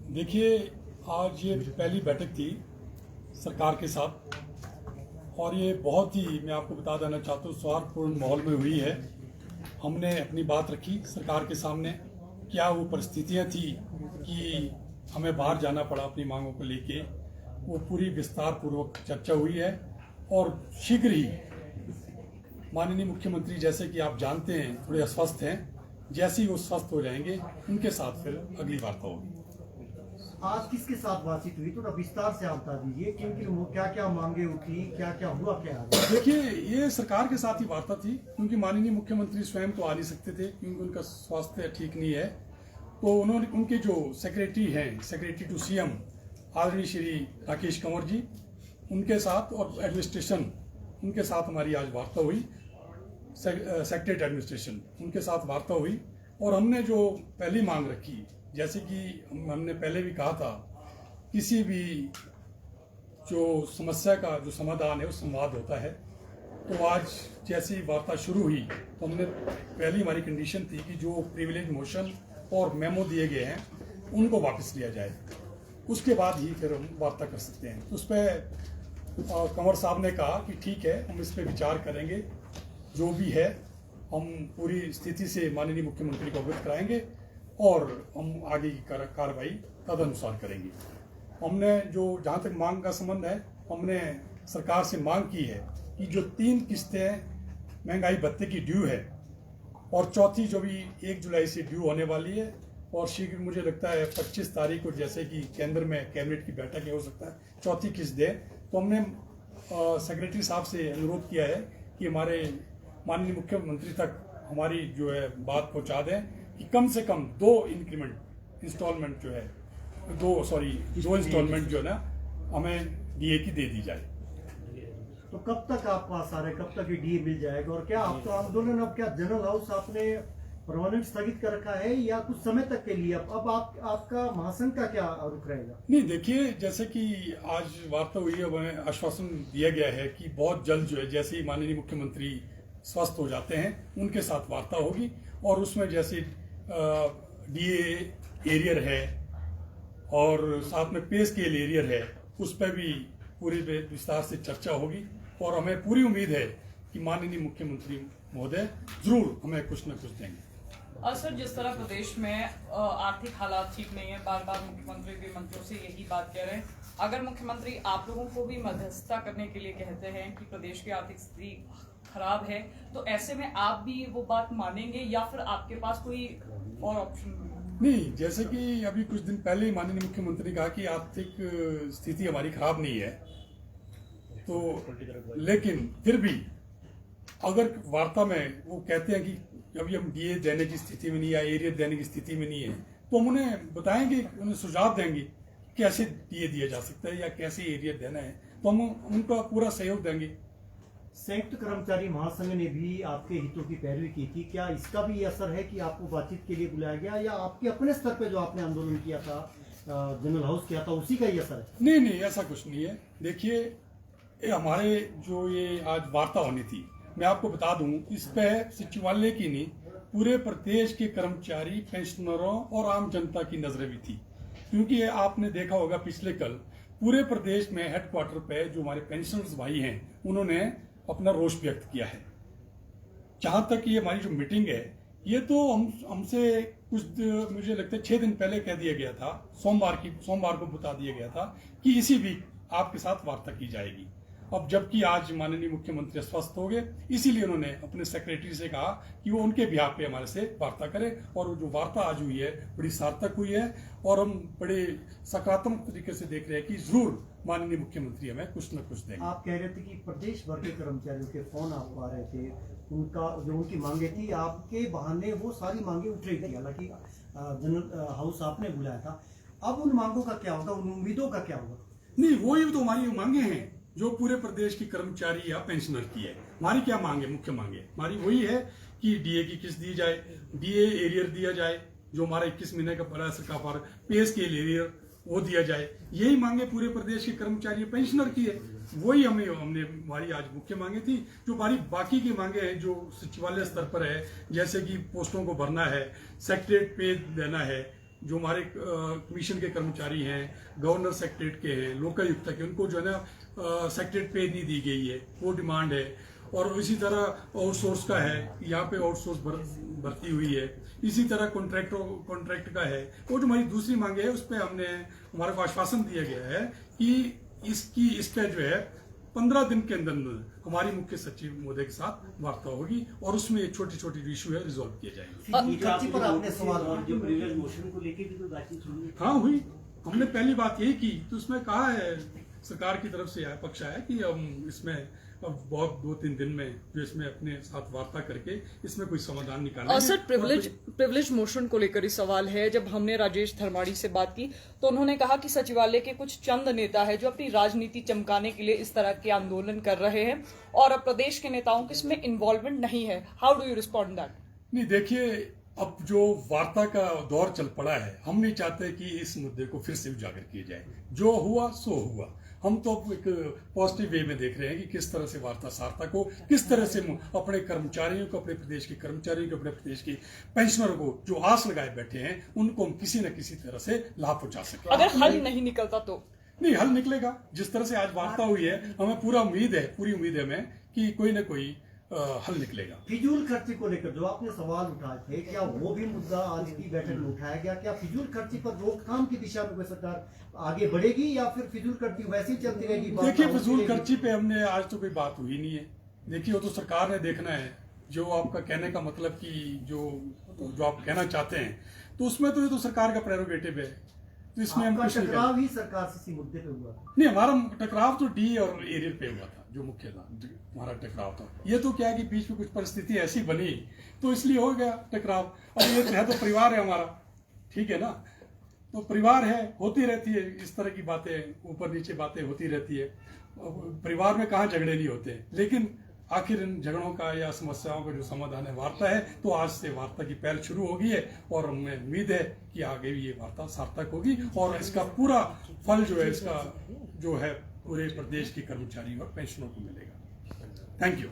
देखिए, आज ये पहली बैठक थी सरकार के साथ और ये बहुत ही, मैं आपको बता देना चाहता हूँ, सौहार्दपूर्ण माहौल में हुई है। हमने अपनी बात रखी सरकार के सामने। क्या वो परिस्थितियाँ थी कि हमें बाहर जाना पड़ा अपनी मांगों को लेके, वो पूरी विस्तार पूर्वक चर्चा हुई है। और शीघ्र ही माननीय मुख्यमंत्री, जैसे कि आप जानते हैं, थोड़े अस्वस्थ हैं, जैसे ही वो स्वस्थ हो जाएंगे उनके साथ फिर अगली वार्ता होगी। आज किसके साथ बातचीत हुई, थोड़ा विस्तार से आप बता दीजिए, क्योंकि वो क्या क्या मांगे उठी, क्या क्या हुआ, क्या देखिए, ये सरकार के साथ ही वार्ता थी, क्योंकि माननीय मुख्यमंत्री स्वयं तो आ नहीं सकते थे क्योंकि उनका स्वास्थ्य ठीक नहीं है। तो उन्होंने, उनके जो सेक्रेटरी हैं, सेक्रेटरी टू सीएम आदरणीय श्री राकेश कंवर जी, उनके साथ और एडमिनिस्ट्रेशन, उनके साथ हमारी आज वार्ता हुई। सेक्रेटरी एडमिनिस्ट्रेशन, उनके साथ वार्ता हुई और हमने जो पहली मांग रखी, जैसे कि हमने पहले भी कहा था, किसी भी जो समस्या का जो समाधान है वो संवाद होता है। तो आज जैसी वार्ता शुरू हुई तो हमने, पहली हमारी कंडीशन थी कि जो प्रिविलेज मोशन और मेमो दिए गए हैं उनको वापस लिया जाए, उसके बाद ही फिर हम वार्ता कर सकते हैं। उस पर कंवर साहब ने कहा कि ठीक है, हम इस पर विचार करेंगे, जो भी है हम पूरी स्थिति से माननीय मुख्यमंत्री को अवगत कराएंगे और हम आगे की कार्रवाई तदनुसार करेंगे। हमने जो, जहाँ तक मांग का संबंध है, हमने सरकार से मांग की है कि जो 3 किस्तें महंगाई भत्ते की ड्यू है और चौथी जो भी 1 जुलाई से ड्यू होने वाली है, और शीघ्र मुझे लगता है 25 तारीख को, जैसे कि केंद्र में कैबिनेट की बैठक हो सकता है, चौथी किस्त दे। तो हमने सेक्रेटरी साहब से अनुरोध किया है कि हमारे माननीय मुख्यमंत्री तक हमारी जो है बात पहुंचा दें कि कम से कम 2 इंस्टॉलमेंट जो है, 2 इंस्टॉलमेंट जो है ना, हमें डीए की दे दी जाए। तो कब तक आप पास आ रहे, कब तक ये डीए मिल जाएगा? और क्या आप तो आंदोलन, अब क्या जनरल हाउस आपने परमानेंट स्थगित कर रखा है या कुछ समय तक के लिए? अब आपका महासंघ का क्या रुख रहेगा? नहीं, देखिए, जैसे कि आज वार्ता हुई है, हमें आश्वासन दिया गया है कि बहुत जल्द जो है, जैसे ही माननीय मुख्यमंत्री स्वस्थ हो जाते हैं उनके साथ वार्ता होगी और उसमें जैसे डीए एरियर है और साथ में पे स्केल एरियर है, उस पर भी पूरी विस्तार से चर्चा होगी। और हमें पूरी उम्मीद है कि माननीय मुख्यमंत्री महोदय जरूर हमें कुछ न कुछ देंगे। सर, जिस तरह प्रदेश में आर्थिक हालात ठीक नहीं है, बार बार मुख्यमंत्री भी मंत्रियों से यही बात कह रहे हैं, अगर मुख्यमंत्री आप लोगों को भी मध्यस्थता करने के लिए कहते हैं कि प्रदेश की आर्थिक स्थिति खराब है, तो ऐसे में आप भी वो बात मानेंगे या फिर आपके पास कोई और ऑप्शन? नहीं, जैसे कि अभी कुछ दिन पहले माननीय मुख्यमंत्री ने कहा कि आर्थिक स्थिति हमारी खराब नहीं है, तो लेकिन फिर भी अगर वार्ता में वो कहते हैं कि अभी हम डीए देने की स्थिति में नहीं या एरियर देने की स्थिति में नहीं है, तो हम उन्हें बताएंगे, उन्हें सुझाव देंगे कैसे डीए दिया जा सकता है या कैसे एरियर देना है, तो हम उनका पूरा सहयोग देंगे। संयुक्त कर्मचारी महासंघ ने भी आपके हितों की पैरवी की थी, क्या इसका भी असर है कि आपको बातचीत के लिए बुलाया गया, या आपके अपने स्तर पे जो आपने आंदोलन किया था, जनरल हाउस किया था, उसी का ही असर है? नहीं नहीं, ऐसा कुछ नहीं है। देखिए, हमारे जो ये आज वार्ता होनी थी, मैं आपको बता दूं, इस पे सचिवालय की नहीं, पूरे प्रदेश के कर्मचारी, पेंशनरों और आम जनता की नजरें भी थी, क्योंकि आपने देखा होगा पिछले कल पूरे प्रदेश में हेडक्वार्टर पे जो हमारे पेंशनर्स भाई हैं उन्होंने अपना रोष व्यक्त किया है। जहां तक ये हमारी जो मीटिंग है, ये तो हमसे कुछ, मुझे लगता है 6 दिन पहले कह दिया गया था, सोमवार को बता दिया गया था कि इसी वीक आपके साथ वार्ता की जाएगी। अब जबकि आज माननीय मुख्यमंत्री स्वस्थ हो गए, इसीलिए उन्होंने अपने सेक्रेटरी से कहा कि वो उनके बिहाफ पे हमारे से वार्ता करें, और जो वार्ता आज हुई है बड़ी सार्थक हुई है और हम बड़े सकारात्मक तरीके से देख रहे हैं कि जरूर माननीय मुख्यमंत्री हमें कुछ न कुछ देंगे। आप कह रहे थे कि प्रदेश भर के कर्मचारियों के फोन आपको आ रहे थे, उनका जो उनकी मांगे थी, आपके बहाने वो सारी मांगे उठ रही थी, हालांकि जनरल हाउस आपने बुलाया था। अब उन मांगों का क्या होगा, उन उम्मीदों का क्या होगा? नहीं, वही तो हमारी मांगे हैं जो पूरे प्रदेश की कर्मचारी या पेंशनर की है। हमारी क्या मांगे, मुख्य मांगे हमारी वही है कि डीए की किस्त दी जाए, डीए एरियर दिया जाए, जो हमारा 21 महीने का पड़ा सरकार, पे स्केल एरियर वो दिया जाए। यही मांगे पूरे प्रदेश के कर्मचारी पेंशनर की है, वही हमने हमारी आज मुख्य मांगे थी। जो हमारी बाकी की मांगे हैं जो सचिवालय स्तर पर है, जैसे कि पोस्टों को भरना है, सेक्रेटरीट पे देना है, जो हमारे कमीशन के कर्मचारी हैं, गवर्नर सेक्रेटरीट के हैं, लोकायुक्त के, उनको जो है ना सेक्रेटरीट पे नहीं दी गई है, वो डिमांड है। और इसी तरह आउटसोर्स का है, यहाँ पे आउटसोर्स भर्ती हुई है। इसी तरह कॉन्ट्रैक्ट का है। वो जो हमारी दूसरी मांगे है, उस पर हमारे को आश्वासन दिया गया है कि इसका जो है 15 दिन के अंदर हमारी मुख्य सचिव महोदय के साथ वार्ता होगी और उसमें ये छोटी छोटी जो इशू है रिजॉल्व किए जाएंगे। फिजूल खर्ची पर आपने सवाल और जो प्रीवियस मोशन को लेके भी तो बातचीत हुई है। हाँ हुई, हमने पहली बात यही की, तो उसमें कहा है सरकार की तरफ से आया पक्ष आया कि हम इसमें अब बहुत 2-3 दिन में जो इसमें अपने साथ वार्ता करके इसमें कोई समाधान निकालेंगे। सर प्रिविलेज मोशन को लेकर ही सवाल है। जब हमने राजेश धर्माड़ी से बात की तो उन्होंने कहा कि सचिवालय के कुछ चंद नेता है जो अपनी राजनीति चमकाने के लिए इस तरह के आंदोलन कर रहे हैं और अब प्रदेश के नेताओं की इसमें इन्वॉल्वमेंट नहीं है। How do you respond that? नहीं, देखिए, अब जो वार्ता का दौर चल पड़ा है, हम नहीं चाहते कि इस मुद्दे को फिर से उजागर किया जाए। जो हुआ सो हुआ। हम तो एक पॉजिटिव वे में देख रहे हैं कि किस तरह से वार्ता सार्थक हो, किस तरह से अपने कर्मचारियों को, अपने प्रदेश के कर्मचारियों को, अपने प्रदेश के पेंशनरों को जो आस लगाए बैठे हैं, उनको हम किसी न किसी तरह से लाभ पहुंचा सकें। अगर हल नहीं निकलता तो? नहीं, हल निकलेगा। जिस तरह से आज वार्ता हुई है, हमें पूरी उम्मीद है हमें कि कोई न कोई हल निकलेगा। फिजूल खर्ची को लेकर जो आपने सवाल उठाए थे, क्या वो भी मुद्दा आज की बैठक में उठाया गया? क्या फिजूल खर्ची पर रोकथाम की दिशा में कोई सरकार आगे बढ़ेगी या फिर फिजूल खर्ची वैसे ही चलती रहेगी? देखिए, फिजूल खर्ची पे हमने आज तो कोई बात हुई नहीं है। देखिए, वो तो सरकार ने देखना है। जो आपका कहने का मतलब कि जो आप कहना चाहते हैं, तो उसमें तो ये तो सरकार का प्रेरोगेटिव है, तो इसमें हम कुछ नहीं टकराव ही सरकार से इसी मुद्दे पे हुआ था। नहीं, हमारा टकराव तो डी और एरियल पे हुआ था, जो मुख्य था हमारा टकराव था। ये तो क्या है कि बीच में कुछ परिस्थिति ऐसी बनी तो इसलिए हो गया टकराव। अब ये है तो परिवार है हमारा, ठीक है ना, तो परिवार है, होती रहती है इस तरह की बातें, ऊपर नीचे बातें होती रहती है। परिवार में कहाँ झगड़े नहीं होते, लेकिन आखिर इन झगड़ों का या समस्याओं का जो समाधान है वार्ता है। तो आज से वार्ता की पहल शुरू हो गई है और हमें उम्मीद है कि आगे भी ये वार्ता सार्थक होगी और इसका पूरा फल जो है, इसका जो है पूरे प्रदेश के कर्मचारियों और पेंशनरों को मिलेगा। Thank you.